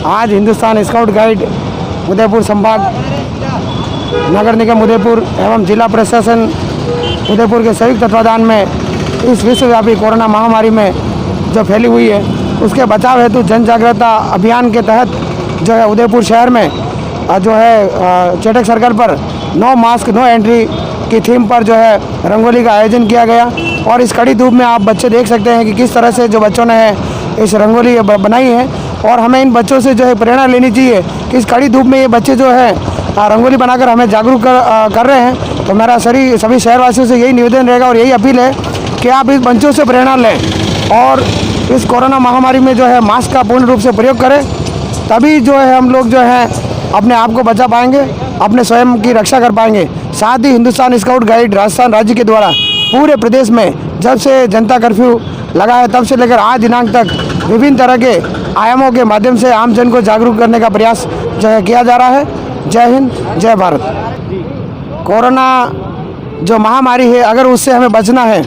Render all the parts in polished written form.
आज Hindustan scout guide Udaipur संभाग, नगर निगम उदयपुर एवं जिला प्रशासन उदयपुर के संयुक्त तत्वाधान में इस विश्वव्यापी कोरोना महामारी में जो फैली हुई है उसके बचाव हेतु जन जागरूकता अभियान के तहत जो है उदयपुर शहर में जो है चेटक सर्कल पर नो मास्क नो एंट्री की थीम पर जो है रंगोली का आयोजन किया गया। और इस कड़ी धूप में आप बच्चे देख सकते हैं कि किस तरह से जो बच्चों ने है इस रंगोली बनाई है। और हमें इन बच्चों से जो है प्रेरणा लेनी चाहिए कि इस कड़ी धूप में ये बच्चे जो है रंगोली बनाकर हमें जागरूक कर रहे हैं। तो मेरा सभी शहरवासियों से यही निवेदन रहेगा और यही अपील है कि आप इस बच्चों से प्रेरणा लें और इस कोरोना महामारी में जो है मास्क का पूर्ण रूप से प्रयोग करें, तभी जो है हम लोग जो है अपने आप को बचा पाएंगे, अपने स्वयं की रक्षा कर पाएंगे। साथ ही हिंदुस्तान स्काउट गाइड राजस्थान राज्य के द्वारा पूरे प्रदेश में जब से जनता कर्फ्यू लगा है तब से लेकर आज दिनांक तक विभिन्न तरह के आयामों के माध्यम से आम जन को जागरूक करने का प्रयास जो है किया जा रहा है। जय हिंद, जय भारत। कोरोना जो महामारी है अगर उससे हमें बचना है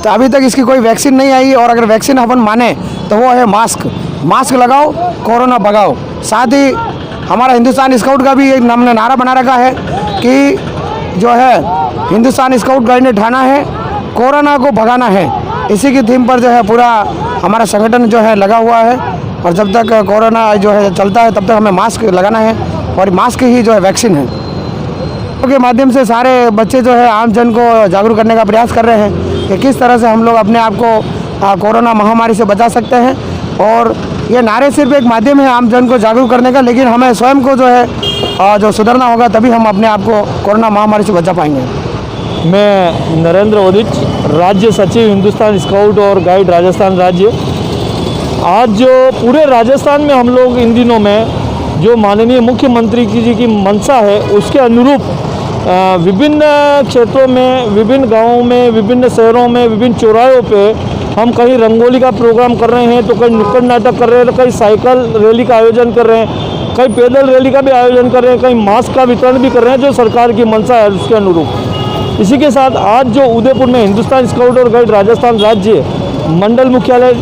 तो अभी तक इसकी कोई वैक्सीन नहीं आई और अगर वैक्सीन अपन माने तो वो है मास्क लगाओ, कोरोना भगाओ। साथ ही हमारा हिंदुस्तान स्काउट का भी एक हमने नारा बना रखा है कि जो है हिंदुस्तान स्काउट गाइड ने ठाना है कोरोना को भगाना है। इसी की थीम पर जो है पूरा हमारा संगठन जो है लगा हुआ है और जब तक कोरोना जो है चलता है तब तक हमें मास्क लगाना है और मास्क ही जो है वैक्सीन है। के माध्यम से सारे बच्चे जो है आम जन को जागरूक करने का प्रयास कर रहे हैं कि किस तरह से हम लोग अपने आप को कोरोना महामारी से बचा सकते हैं। और ये नारे सिर्फ एक माध्यम है आम जन को जागरूक करने का, लेकिन हमें स्वयं को जो है जो सुधरना होगा तभी हम अपने आप को कोरोना महामारी से बचा पाएंगे। मैं नरेंद्र ओदिच, राज्य सचिव हिंदुस्तान स्काउट और गाइड राजस्थान राज्य। आज जो पूरे राजस्थान में हम लोग इन दिनों में जो माननीय मुख्यमंत्री जी की मंशा है उसके अनुरूप विभिन्न क्षेत्रों में, विभिन्न गांवों में, विभिन्न शहरों में, विभिन्न चौराहों पे हम कहीं रंगोली का प्रोग्राम कर रहे हैं तो कहीं नुक्कड़ नाटक कर रहे हैं, तो कहीं साइकिल रैली का आयोजन कर रहे हैं, कहीं पैदल रैली का भी आयोजन कर रहे हैं, कहीं मास्क का वितरण भी कर रहे हैं जो सरकार की मंशा है उसके अनुरूप। इसी के साथ आज जो उदयपुर में हिंदुस्तान स्काउट और गाइड राजस्थान राज्य मंडल मुख्यालय,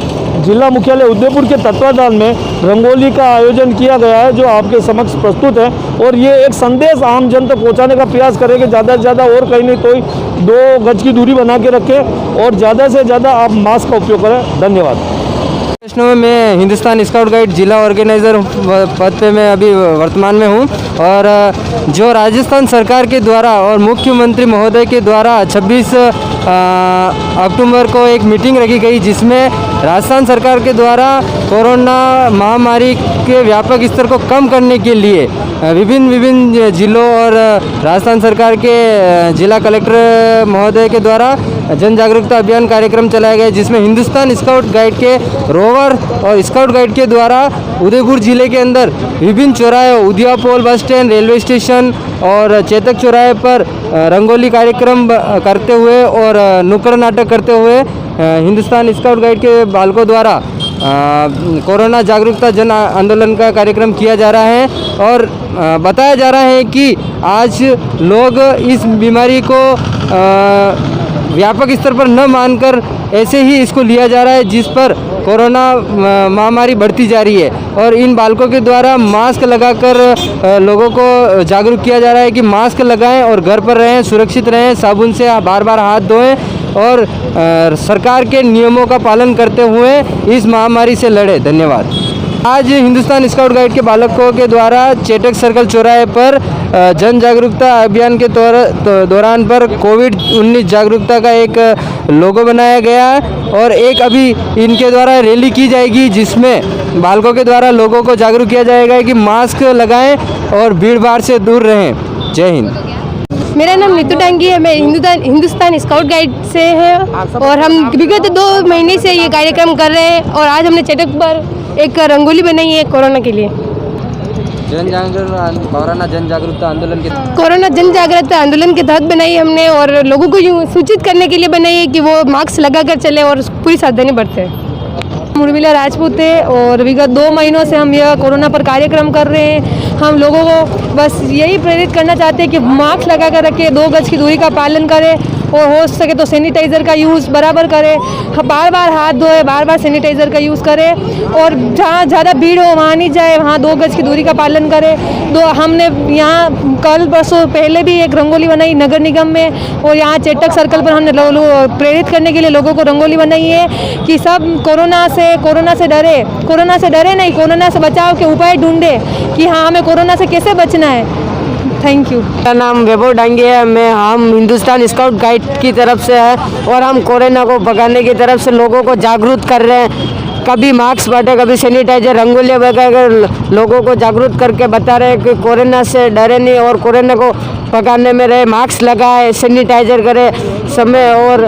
जिला मुख्यालय उदयपुर के तत्वाधान में रंगोली का आयोजन किया गया है जो आपके समक्ष प्रस्तुत है। और ये एक संदेश आम जन तक पहुंचाने का प्रयास करें कि ज़्यादा से ज़्यादा और कहीं नहीं कोई 2 गज की दूरी बना के रखें और ज़्यादा से ज़्यादा आप मास्क का उपयोग करें। धन्यवाद। में मैं हिंदुस्तान स्काउट गाइड जिला ऑर्गेनाइज़र पद पे मैं अभी वर्तमान में हूँ। और जो राजस्थान सरकार के द्वारा और मुख्यमंत्री महोदय के द्वारा 26 अक्टूबर को एक मीटिंग रखी गई जिसमें राजस्थान सरकार के द्वारा कोरोना महामारी के व्यापक स्तर को कम करने के लिए विभिन्न जिलों और राजस्थान सरकार के जिला कलेक्टर महोदय के द्वारा जन जागरूकता अभियान कार्यक्रम चलाया गया, जिसमें हिंदुस्तान स्काउट गाइड के रोवर और स्काउट गाइड के द्वारा उदयपुर जिले के अंदर विभिन्न चौराहे, Udiapole bus stand, railway station और चेतक चौराहे पर रंगोली कार्यक्रम करते हुए और नुक्कड़ नाटक करते हुए हिंदुस्तान स्काउट गाइड के बालकों द्वारा कोरोना जागरूकता जन आंदोलन का कार्यक्रम किया जा रहा है। और बताया जा रहा है कि आज लोग इस बीमारी को व्यापक स्तर पर न मानकर ऐसे ही इसको लिया जा रहा है जिस पर कोरोना महामारी बढ़ती जा रही है। और इन बालकों के द्वारा मास्क लगाकर लोगों को जागरूक किया जा रहा है कि मास्क लगाएं और घर पर रहें, सुरक्षित रहें, साबुन से बार बार हाथ धोएं और सरकार के नियमों का पालन करते हुए इस महामारी से लड़े। धन्यवाद। आज हिंदुस्तान स्काउट गाइड के बालकों के द्वारा चेटक सर्कल चौराहे पर जन जागरूकता अभियान के दौरान पर कोविड-19 जागरूकता का एक लोगो बनाया गया और एक अभी इनके द्वारा रैली की जाएगी जिसमें बालकों के द्वारा लोगों को जागरूक किया जाएगा कि मास्क लगाएं और भीड़ भाड़ से दूर रहें। जय हिंद। मेरा नाम नीतू टांगी है। मैं हिंदुस्तान स्काउट गाइड से है और हम विगत 2 महीने से ये कार्यक्रम कर रहे हैं और आज हमने चेटक पर एक रंगोली बनाई है कोरोना के लिए। कोरोना जन जागरूकता आंदोलन के तहत बनाई हमने और लोगों को यूँ सूचित करने के लिए बनाई है कि वो मास्क लगाकर चले और पूरी सावधानी बरतें। उर्मिला राजपूत है और विगत 2 महीनों से हम यह कोरोना पर कार्यक्रम कर रहे हैं। हम लोगों को बस यही प्रेरित करना चाहते हैं कि मास्क लगा कर रखें, 2 गज की दूरी का पालन करें और हो सके तो सैनिटाइज़र का यूज़ बराबर करें, बार बार हाथ धोए, बार बार सैनिटाइज़र का यूज़ करें और जहाँ ज़्यादा भीड़ हो वहाँ नहीं जाए, वहाँ 2 गज की दूरी का पालन करें। हमने यहाँ कल परसों पहले भी एक रंगोली बनाई नगर निगम में और यहाँ चेटक सर्कल पर हमने प्रेरित करने के लिए लोगों को रंगोली बनाई है कि सब कोरोना से डरे नहीं, कोरोना से बचाव के उपाय ढूंढे कि हाँ हमें कोरोना से कैसे बचना है। Thank you. मेरा नाम वैभव डांगी है। हम हिंदुस्तान स्काउट गाइड की तरफ से है और हम कोरोना को भगाने की तरफ से लोगों को जागरूक कर रहे हैं। कभी मास्क बांटे, कभी सैनिटाइजर, रंगोलियाँ वगैरह लोगों को जागरूक करके बता रहे हैं कि कोरोना से डरे नहीं और कोरोना को भगाने में रहे। मास्क लगाए, सैनिटाइजर करे समय और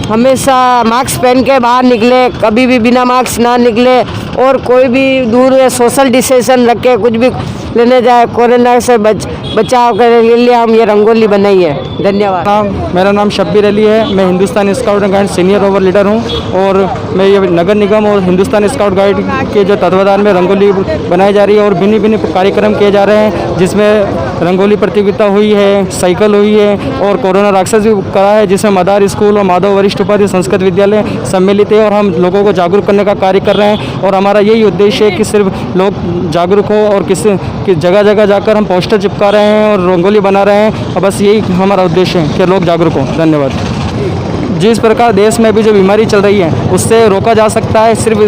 हमेशा मास्क पहन के बाहर निकले, कभी भी बिना मास्क ना निकले और कोई भी दूर सोशल डिस्टेंस रख के कुछ भी लेने जाए। कोरोना से बचाव करने के लिए हम ये रंगोली बनाई है। धन्यवाद। मेरा नाम शब्बीर अली है। मैं Hindustan scout and guide senior over leader हूँ और मैं ये नगर निगम और हिंदुस्तान स्काउट गाइड के जो तत्वाधान में रंगोली बनाई जा रही है और भिन्न कार्यक्रम किए जा रहे हैं, जिसमें रंगोली प्रतियोगिता हुई है, साइकिल हुई है और कोरोना राक्षस भी करा है, जिसमें मदार स्कूल और माधव वरिष्ठ उपाध्याय संस्कृत विद्यालय सम्मिलित है और हम लोगों को जागरूक करने का कार्य कर रहे हैं। और हमारा यही उद्देश्य है कि सिर्फ लोग जागरूक हो और कि जगह जगह जाकर हम पोस्टर चिपका रहे हैं और रंगोली बना रहे हैं और बस यही हमारा उद्देश्य है कि लोग जागरूक हों। धन्यवाद। जिस प्रकार देश में अभी जो बीमारी चल रही है उससे रोका जा सकता है, सिर्फ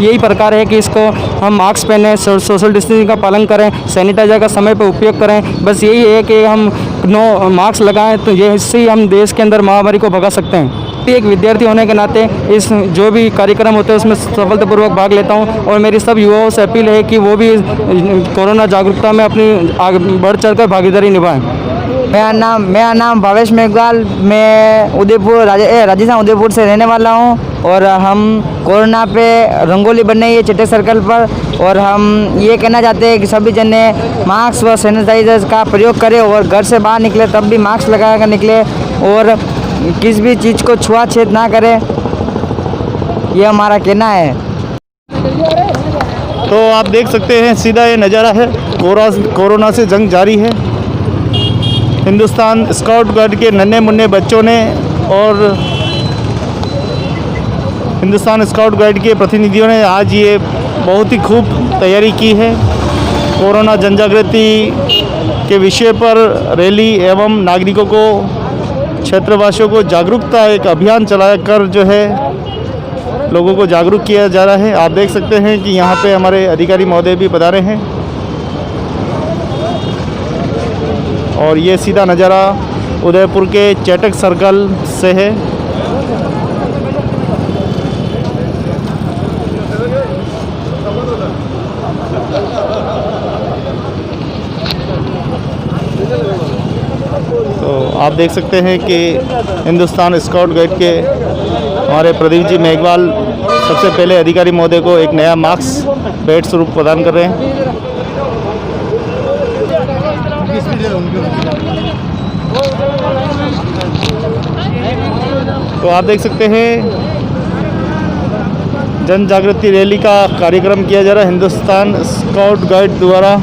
यही प्रकार है कि इसको हम मास्क पहने, सोशल डिस्टेंसिंग का पालन करें, सैनिटाइजर का समय पर उपयोग करें। बस यही है कि हम मास्क लगाएं, तो ये इससे ही हम देश के अंदर महामारी को भगा सकते हैं। एक विद्यार्थी होने के नाते इस जो भी कार्यक्रम होते हैं उसमें सफलतापूर्वक भाग लेता हूं और मेरी सब युवाओं से अपील है कि वो भी कोरोना जागरूकता में अपनी बढ़ चढ़कर भागीदारी निभाएं। मेरा नाम भावेश मेघवाल, मैं उदयपुर राजस्थान उदयपुर से रहने वाला हूं और हम कोरोना पे रंगोली बनाई है चेटक सर्कल पर और हम ये कहना चाहते हैं कि सभी जने मास्क व सैनिटाइजर का प्रयोग करें और घर से बाहर निकले तब भी मास्क लगा कर निकले और किसी भी चीज़ को छुआछूत ना करें, ये हमारा कहना है। तो आप देख सकते हैं सीधा ये नज़ारा है, कोरोना से जंग जारी है। हिंदुस्तान स्काउट गाइड के नन्हे मुन्ने बच्चों ने और हिंदुस्तान स्काउट गाइड के प्रतिनिधियों ने आज ये बहुत ही खूब तैयारी की है। कोरोना जन जागृति के विषय पर रैली एवं नागरिकों को, क्षेत्रवासियों को जागरूकता एक अभियान चलाकर जो है लोगों को जागरूक किया जा रहा है। आप देख सकते हैं कि यहाँ पे हमारे अधिकारी महोदय भी पधारे हैं और ये सीधा नज़ारा उदयपुर के चेटक सर्कल से है। तो आप देख सकते हैं कि हिंदुस्तान स्काउट गाइड के हमारे प्रदीप जी मेघवाल सबसे पहले अधिकारी महोदय को एक नया मास्क भेंट स्वरूप प्रदान कर रहे हैं। तो आप देख सकते हैं जन जागृति रैली का कार्यक्रम किया जा रहा है हिंदुस्तान स्काउट गाइड द्वारा।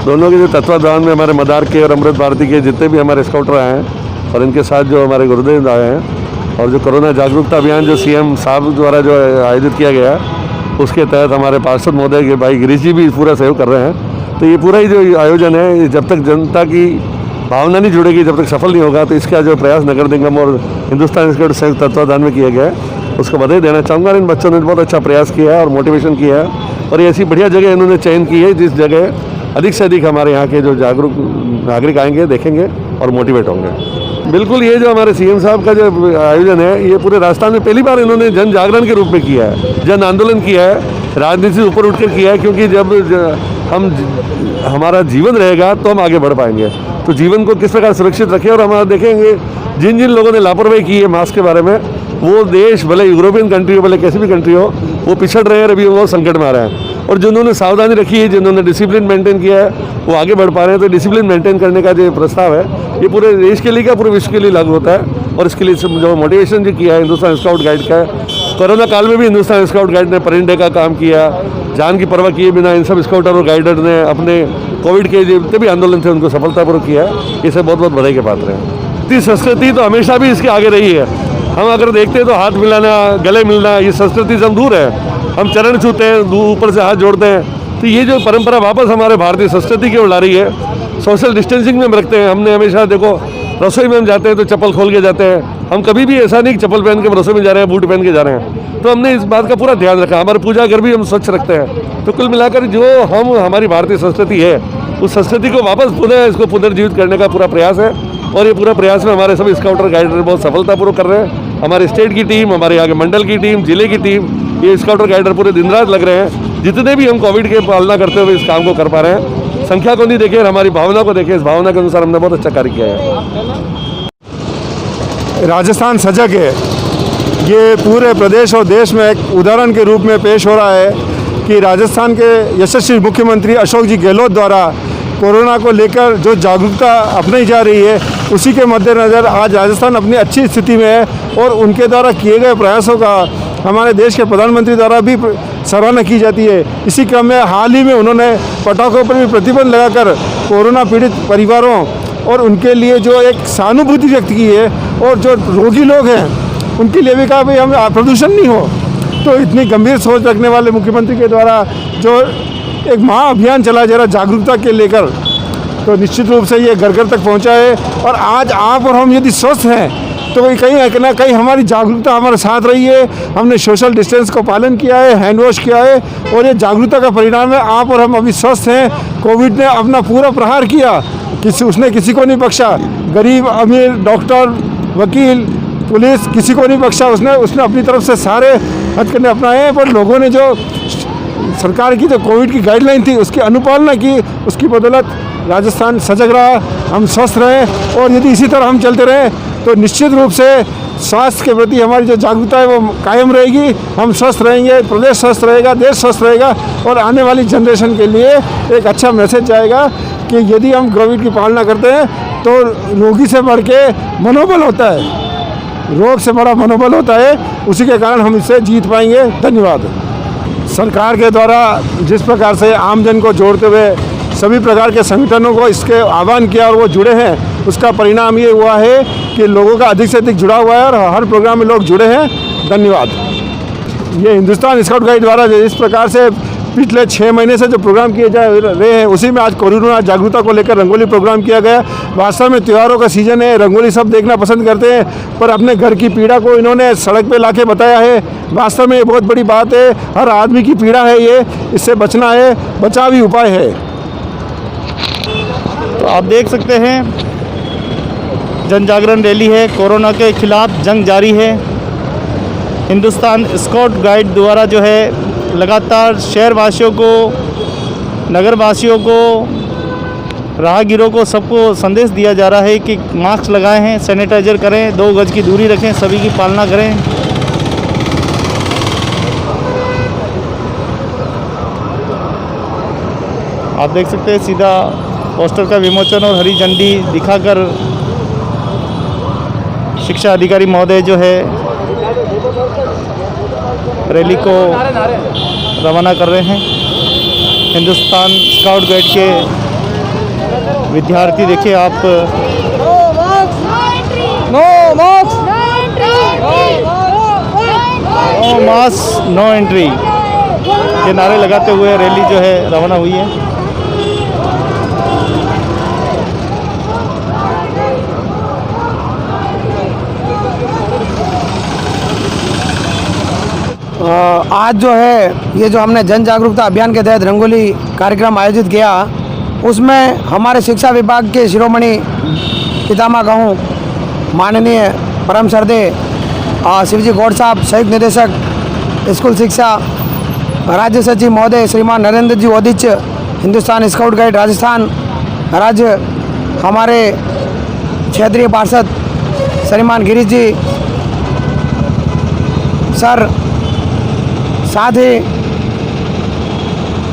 दोनों के जो तत्वाधान में हमारे मदार के और अमृत भारती के जितने भी हमारे स्काउटर आए हैं और इनके साथ जो हमारे गुरुदेव आए हैं और जो कोरोना जागरूकता अभियान जो सीएम साहब द्वारा जो आयोजित किया गया उसके तहत हमारे पार्षद महोदय के भाई गिरीश जी भी पूरा सहयोग कर रहे हैं। तो ये पूरा ही जो आयोजन है, जब तक जनता की भावना नहीं जुड़ेगी, जब तक सफल नहीं होगा, तो इसका जो प्रयास नगर निगम और हिंदुस्तान स्काउट संयुक्त तत्वाधान में किया गया है उसको बधाई देना चाहूँगा। इन बच्चों ने बहुत अच्छा प्रयास किया है और मोटिवेशन किया है और ये ऐसी बढ़िया जगह इन्होंने चयन की है जिस जगह अधिक से अधिक हमारे यहाँ के जो जागरूक नागरिक आएंगे, देखेंगे और मोटिवेट होंगे। बिल्कुल, ये जो हमारे सीएम साहब का जो आयोजन है ये पूरे राजस्थान में पहली बार इन्होंने जन जागरण के रूप में किया है, जन आंदोलन किया है, राजनीति से ऊपर उठकर किया है। क्योंकि जब हमारा जीवन रहेगा तो हम आगे बढ़ पाएंगे। तो जीवन को किस प्रकार सुरक्षित रखें और हमारा देखेंगे जिन जिन लोगों ने लापरवाही की है मास्क के बारे में, वो देश भले यूरोपियन कंट्री हो भले कैसी भी कंट्री हो, वो पिछड़ रहे हैं और अभी वो संकट में आ रहे हैं। और जिन्होंने सावधानी रखी है, जिन्होंने डिसिप्लिन मेंटेन किया है, वो आगे बढ़ पा रहे हैं। तो डिसिप्लिन मेंटेन करने का जो प्रस्ताव है, ये पूरे देश के लिए क्या, पूरे विश्व के लिए लागू होता है। और इसके लिए जो मोटिवेशन जो किया है हिंदुस्तान स्काउट गाइड का, कोरोना काल में भी हिंदुस्तान स्काउट गाइड ने परेड डे का काम किया, जान की परवाह किए बिना इन सब स्काउटर और गाइडर ने अपने कोविड के जितने भी आंदोलन थे उनको सफलतापूर्वक किया है। इसे बहुत बहुत बधाई के पात्र हैं। इतनी संस्कृति तो हमेशा भी इसके आगे रही है। हम अगर देखते हैं तो हाथ मिलाना, गले मिलना, ये संस्कृति से हम दूर है। हम चरण छूते हैं, ऊपर से हाथ जोड़ते हैं। तो ये जो परंपरा वापस हमारे भारतीय संस्कृति की ओर ला रही है। सोशल डिस्टेंसिंग में हम रखते हैं। हमने हमेशा देखो, रसोई में हम जाते हैं तो चप्पल खोल के जाते हैं। हम कभी भी ऐसा नहीं कि चप्पल पहन के रसोई में जा रहे हैं, बूट पहन के जा रहे हैं। तो हमने इस बात का पूरा ध्यान रखा। हमारे पूजा घर भी हम स्वच्छ रखते हैं। तो कुल मिलाकर जो हमारी भारतीय संस्कृति है, उस संस्कृति को वापस पुनः इसको पुनर्जीवित करने का पूरा प्रयास है। और ये पूरा प्रयास में हमारे सभी स्काउटर गाइडर बहुत सफलतापूर्वक कर रहे हैं। हमारे स्टेट की टीम, हमारे यहाँ के मंडल की टीम, जिले की टीम, ये स्काउटर गाइडर पूरे दिन रात लग रहे हैं। जितने भी हम कोविड के पालना करते हुए इस काम को कर पा रहे हैं। संख्या को नहीं देखें, हमारी भावना को देखें। इस भावना के अनुसार हमने बहुत अच्छा कार्य किया है। राजस्थान सजग है, ये पूरे प्रदेश और देश में एक उदाहरण के रूप में पेश हो रहा है कि राजस्थान के यशस्वी मुख्यमंत्री अशोक जी गहलोत द्वारा कोरोना को लेकर जो जागरूकता अपनाई जा रही है, उसी के मद्देनज़र आज राजस्थान अपनी अच्छी स्थिति में है। और उनके द्वारा किए गए प्रयासों का हमारे देश के प्रधानमंत्री द्वारा भी सराहना की जाती है। इसी क्रम में हाल ही में उन्होंने पटाखों पर भी प्रतिबंध लगाकर कोरोना पीड़ित परिवारों और उनके लिए जो एक सहानुभूति व्यक्त की है, और जो रोगी लोग हैं उनके लिए भी कहा भाई हम प्रदूषण नहीं हो। तो इतनी गंभीर सोच रखने वाले मुख्यमंत्री के द्वारा जो एक महाअभियान चला जा रहा जागरूकता के लेकर, तो निश्चित रूप से ये घर घर तक पहुंचा है। और आज आप और हम यदि स्वस्थ हैं तो कहीं ना कहीं हमारी जागरूकता हमारे साथ रही है। हमने सोशल डिस्टेंस को पालन किया है, हैंड वॉश किया है, और ये जागरूकता का परिणाम है। आप और हम अभी स्वस्थ हैं। कोविड ने अपना पूरा प्रहार किया, उसने किसी को नहीं बख्शा। गरीब, अमीर, डॉक्टर, वकील, पुलिस, किसी को नहीं बख्शा। उसने अपनी तरफ से सारे हथकंडे अपनाए हैं। पर लोगों ने जो सरकार की जो कोविड की गाइडलाइन थी उसकी अनुपालना की, उसकी बदौलत राजस्थान सजग रहा, हम स्वस्थ रहे। और यदि इसी तरह हम चलते रहें तो निश्चित रूप से स्वास्थ्य के प्रति हमारी जो जागरूकता है वो कायम रहेगी। हम स्वस्थ रहेंगे, प्रदेश स्वस्थ रहेगा, देश स्वस्थ रहेगा। और आने वाली जनरेशन के लिए एक अच्छा मैसेज जाएगा कि यदि हम कोविड की पालना करते हैं तो रोगी से बढ़ के मनोबल होता है, रोग से बड़ा मनोबल होता है। उसी के कारण हम इससे जीत पाएंगे। धन्यवाद। सरकार के द्वारा जिस प्रकार से आमजन को जोड़ते हुए सभी प्रकार के संगठनों को इसके आह्वान किया और वो जुड़े हैं, उसका परिणाम ये हुआ है कि लोगों का अधिक से अधिक जुड़ा हुआ है और हर प्रोग्राम में लोग जुड़े हैं। धन्यवाद। ये हिंदुस्तान स्काउट गाइड द्वारा इस प्रकार से पिछले 6 महीने से जो प्रोग्राम किए जा रहे हैं, उसी में आज कोरोना जागरूकता को लेकर रंगोली प्रोग्राम किया गया। वास्तव में त्योहारों का सीज़न है, रंगोली सब देखना पसंद करते हैं, पर अपने घर की पीड़ा को इन्होंने सड़क पे लाके बताया है। वास्तव में ये बहुत बड़ी बात है। हर आदमी की पीड़ा है ये, इससे बचना है, बचाव ही उपाय है। तो आप देख सकते हैं जन जागरण रैली है, कोरोना के खिलाफ जंग जारी है। हिंदुस्तान स्काउट गाइड द्वारा जो है लगातार शहरवासियों को, नगरवासियों को, राहगीरों को, सबको संदेश दिया जा रहा है कि मास्क लगाएं हैं, सैनिटाइजर करें, 2 गज की दूरी रखें, सभी की पालना करें। आप देख सकते हैं सीधा पोस्टर का विमोचन और हरी झंडी दिखाकर शिक्षा अधिकारी महोदय जो है रैली को रवाना कर रहे हैं। हिंदुस्तान स्काउट गाइड के विद्यार्थी देखिए आप, नो मास्क नो एंट्री के नारे लगाते हुए रैली जो है रवाना हुई है। आज जो है ये जो हमने जन जागरूकता अभियान के तहत रंगोली कार्यक्रम आयोजित किया, उसमें हमारे शिक्षा विभाग के शिरोमणि पितामह कहूँ माननीय परम श्रद्धेय शिवजी गौड़ साहब, संयुक्त निदेशक स्कूल शिक्षा, राज्य सचिव महोदय श्रीमान नरेंद्र जी ओदिच, हिंदुस्तान स्काउट गाइड राजस्थान राज्य, हमारे क्षेत्रीय पार्षद श्रीमान गिरीश जी सर, साथ ही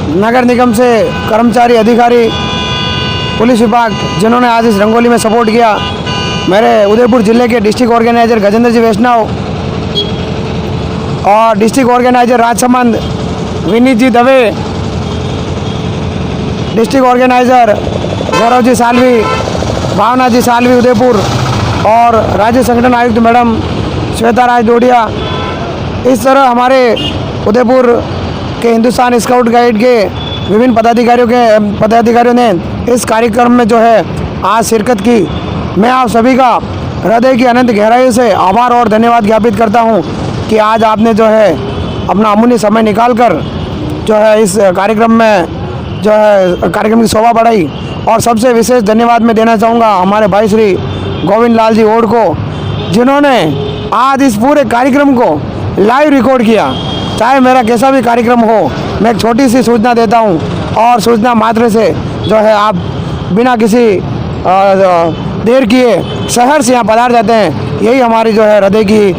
नगर निगम से कर्मचारी, अधिकारी, पुलिस विभाग, जिन्होंने आज इस रंगोली में सपोर्ट किया, मेरे उदयपुर ज़िले के डिस्ट्रिक्ट ऑर्गेनाइजर गजेंद्र जी वैष्णव और डिस्ट्रिक्ट ऑर्गेनाइजर राजसमंद विनीत जी दवे, डिस्ट्रिक्ट ऑर्गेनाइजर गौरव जी सालवी, भावना जी सालवी उदयपुर और राज्य संगठन आयुक्त मैडम श्वेता राज डोडिया, इस तरह हमारे उदयपुर के हिंदुस्तान स्काउट गाइड के विभिन्न पदाधिकारियों ने इस कार्यक्रम में जो है आज शिरकत की। मैं आप सभी का हृदय की अनंत गहराई से आभार और धन्यवाद ज्ञापित करता हूं कि आज आपने जो है अपना अमूल्य समय निकालकर जो है इस कार्यक्रम में जो है कार्यक्रम की शोभा बढ़ाई। और सबसे विशेष धन्यवाद मैं देना चाहूँगा हमारे भाई श्री गोविंद लाल जी ओड को, जिन्होंने आज इस पूरे कार्यक्रम को लाइव रिकॉर्ड किया। चाहे मेरा कैसा भी कार्यक्रम हो, मैं एक छोटी सी सूचना देता हूँ और सूचना मात्र से जो है आप बिना किसी देर किए शहर से यहाँ पधार जाते हैं। यही हमारी जो है हृदय की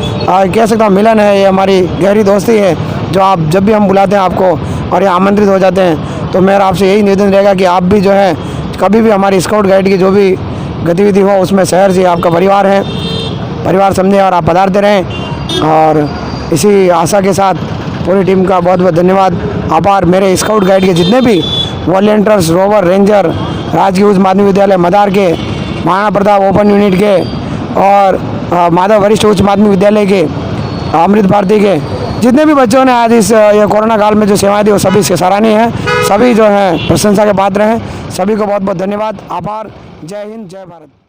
कह सकता हूँ मिलन है, ये हमारी गहरी दोस्ती है, जो आप जब भी हम बुलाते हैं आपको और यहाँ आमंत्रित हो जाते हैं। तो मेरा आपसे यही निवेदन रहेगा कि आप भी जो है कभी भी हमारी स्काउट गाइड की जो भी गतिविधि हो उसमें शहर से आपका परिवार है, परिवार समझे और आप पधारते रहें। और इसी आशा के साथ पूरी टीम का बहुत बहुत धन्यवाद, आभार। मेरे स्काउट गाइड के जितने भी वॉलंटियर्स, रोवर, रेंजर, राजकीय उच्च माध्यमिक विद्यालय मदार के, महाराणा प्रताप ओपन यूनिट के और माधव वरिष्ठ उच्च माध्यमिक विद्यालय के, अमृत भारती के जितने भी बच्चों ने आज इस ये कोरोना काल में जो सेवाएं दी वो सभी सराहनीय हैं, सभी जो है प्रशंसा के पात्र हैं। सभी को बहुत बहुत धन्यवाद, आभार। जय हिंद, जय भारत।